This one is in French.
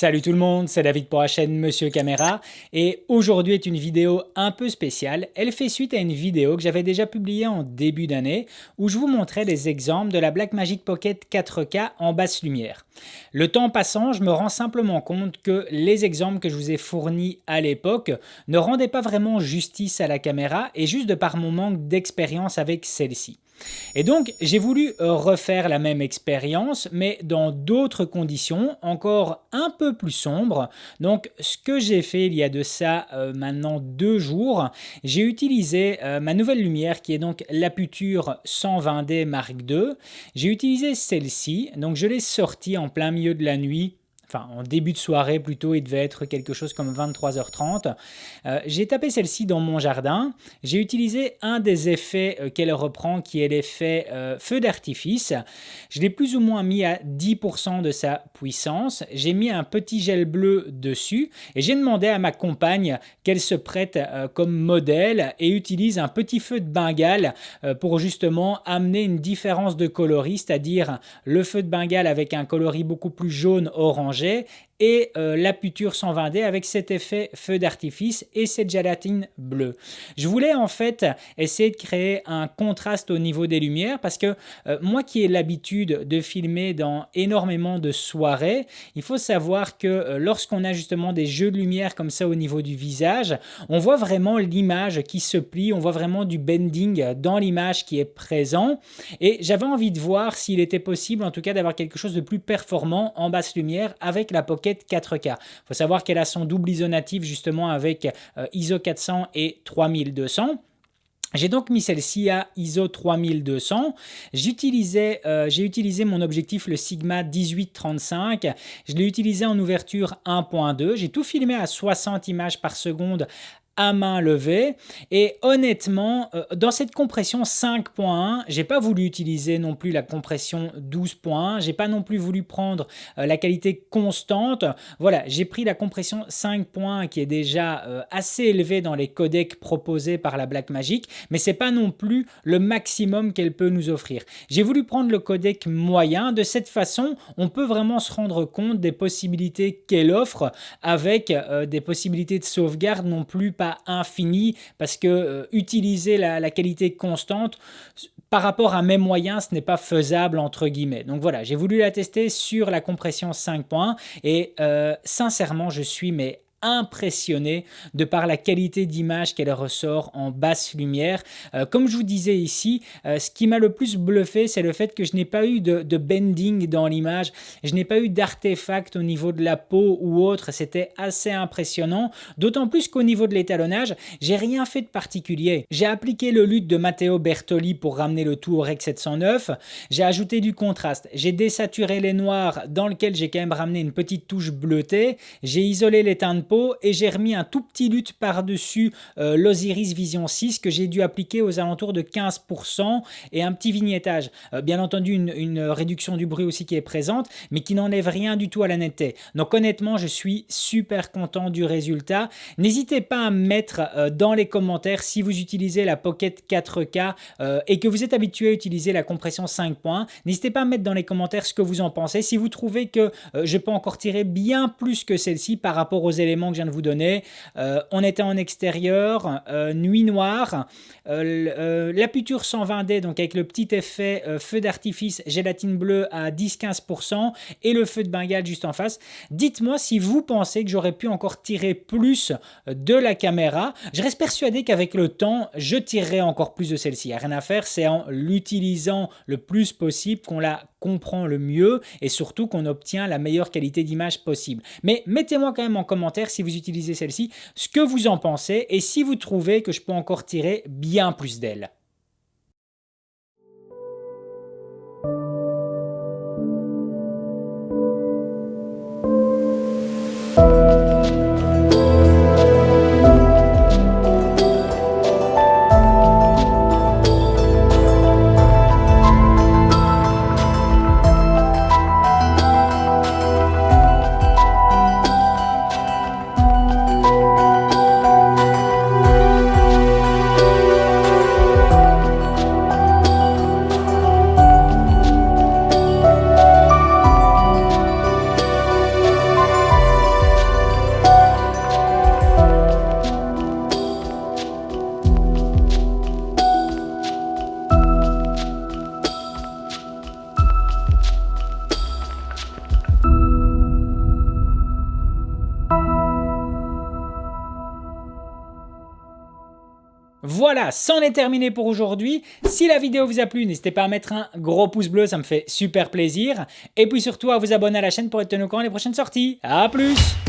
Salut tout le monde, c'est David pour la chaîne Monsieur Caméra et aujourd'hui est une vidéo un peu spéciale. Elle fait suite à une vidéo que j'avais déjà publiée en début d'année où je vous montrais des exemples de la Blackmagic Pocket 4K en basse lumière. Le temps passant, je me rends simplement compte que les exemples que je vous ai fournis à l'époque ne rendaient pas vraiment justice à la caméra et juste de par mon manque d'expérience avec celle-ci. Et donc, j'ai voulu refaire la même expérience, mais dans d'autres conditions, encore un peu plus sombres. Donc, ce que j'ai fait il y a de ça maintenant 2 jours, j'ai utilisé ma nouvelle lumière qui est donc l'Aputure 120D Mark II. J'ai utilisé celle-ci, donc je l'ai sortie en plein milieu de la nuit. Enfin, en début de soirée plutôt, il devait être quelque chose comme 23h30. J'ai tapé celle-ci dans mon jardin. J'ai utilisé un des effets qu'elle reprend, qui est l'effet feu d'artifice. Je l'ai plus ou moins mis à 10% de sa puissance. J'ai mis un petit gel bleu dessus et j'ai demandé à ma compagne qu'elle se prête comme modèle et utilise un petit feu de Bengale pour justement amener une différence de coloris, c'est-à-dire le feu de Bengale avec un coloris beaucoup plus jaune-orangé et l'Aputure 120D avec cet effet feu d'artifice et cette gélatine bleue. Je voulais en fait essayer de créer un contraste au niveau des lumières parce que moi qui ai l'habitude de filmer dans énormément de soirées, il faut savoir que lorsqu'on a justement des jeux de lumière comme ça au niveau du visage, on voit vraiment l'image qui se plie, on voit vraiment du bending dans l'image qui est présent et j'avais envie de voir s'il était possible en tout cas d'avoir quelque chose de plus performant en basse lumière avec la Pocket 4K. Il faut savoir qu'elle a son double ISO natif justement avec ISO 400 et 3200. J'ai donc mis celle-ci à ISO 3200. J'ai utilisé mon objectif, le Sigma 1835. Je l'ai utilisé en ouverture 1.2. J'ai tout filmé à 60 images par seconde à main levée et honnêtement dans cette compression 5.1 j'ai pas voulu utiliser non plus la compression 12.1, j'ai pas non plus voulu prendre la qualité constante. Voilà, j'ai pris la compression 5.1 qui est déjà assez élevée dans les codecs proposés par la Blackmagic, mais c'est pas non plus le maximum qu'elle peut nous offrir. J'ai voulu prendre le codec moyen. De cette façon on peut vraiment se rendre compte des possibilités qu'elle offre avec des possibilités de sauvegarde non plus pas infini parce que utiliser la qualité constante par rapport à mes moyens, ce n'est pas faisable entre guillemets. Donc voilà, j'ai voulu la tester sur la compression 5.1 et sincèrement, je suis impressionné de par la qualité d'image qu'elle ressort en basse lumière. Comme je vous disais ici, ce qui m'a le plus bluffé, c'est le fait que je n'ai pas eu de bending dans l'image, je n'ai pas eu d'artefact au niveau de la peau ou autre, c'était assez impressionnant, d'autant plus qu'au niveau de l'étalonnage, j'ai rien fait de particulier. J'ai appliqué le LUT de Matteo Bertoli pour ramener le tout au Rec 709, j'ai ajouté du contraste, j'ai désaturé les noirs dans lequel j'ai quand même ramené une petite touche bleutée, j'ai isolé les teintes et j'ai remis un tout petit lutte par-dessus l'Osiris Vision 6 que j'ai dû appliquer aux alentours de 15% et un petit vignettage. Bien entendu, une réduction du bruit aussi qui est présente, mais qui n'enlève rien du tout à la netteté. Donc honnêtement, je suis super content du résultat. N'hésitez pas à me mettre dans les commentaires si vous utilisez la Pocket 4K et que vous êtes habitué à utiliser la compression 5.1. N'hésitez pas à me mettre dans les commentaires ce que vous en pensez. Si vous trouvez que je peux encore tirer bien plus que celle-ci par rapport aux éléments que je viens de vous donner. On était en extérieur, nuit noire, l'Aputure 120D donc avec le petit effet feu d'artifice gélatine bleue à 10-15% et le feu de Bengale juste en face. Dites-moi si vous pensez que j'aurais pu encore tirer plus de la caméra. Je reste persuadé qu'avec le temps, je tirerai encore plus de celle-ci. Il n'y a rien à faire, c'est en l'utilisant le plus possible qu'on la comprend le mieux et surtout qu'on obtient la meilleure qualité d'image possible. Mais mettez-moi quand même en commentaire si vous utilisez celle-ci, ce que vous en pensez et si vous trouvez que je peux encore tirer bien plus d'elle. Voilà, c'en est terminé pour aujourd'hui. Si la vidéo vous a plu, n'hésitez pas à mettre un gros pouce bleu, ça me fait super plaisir. Et puis surtout à vous abonner à la chaîne pour être tenu au courant des prochaines sorties. A plus!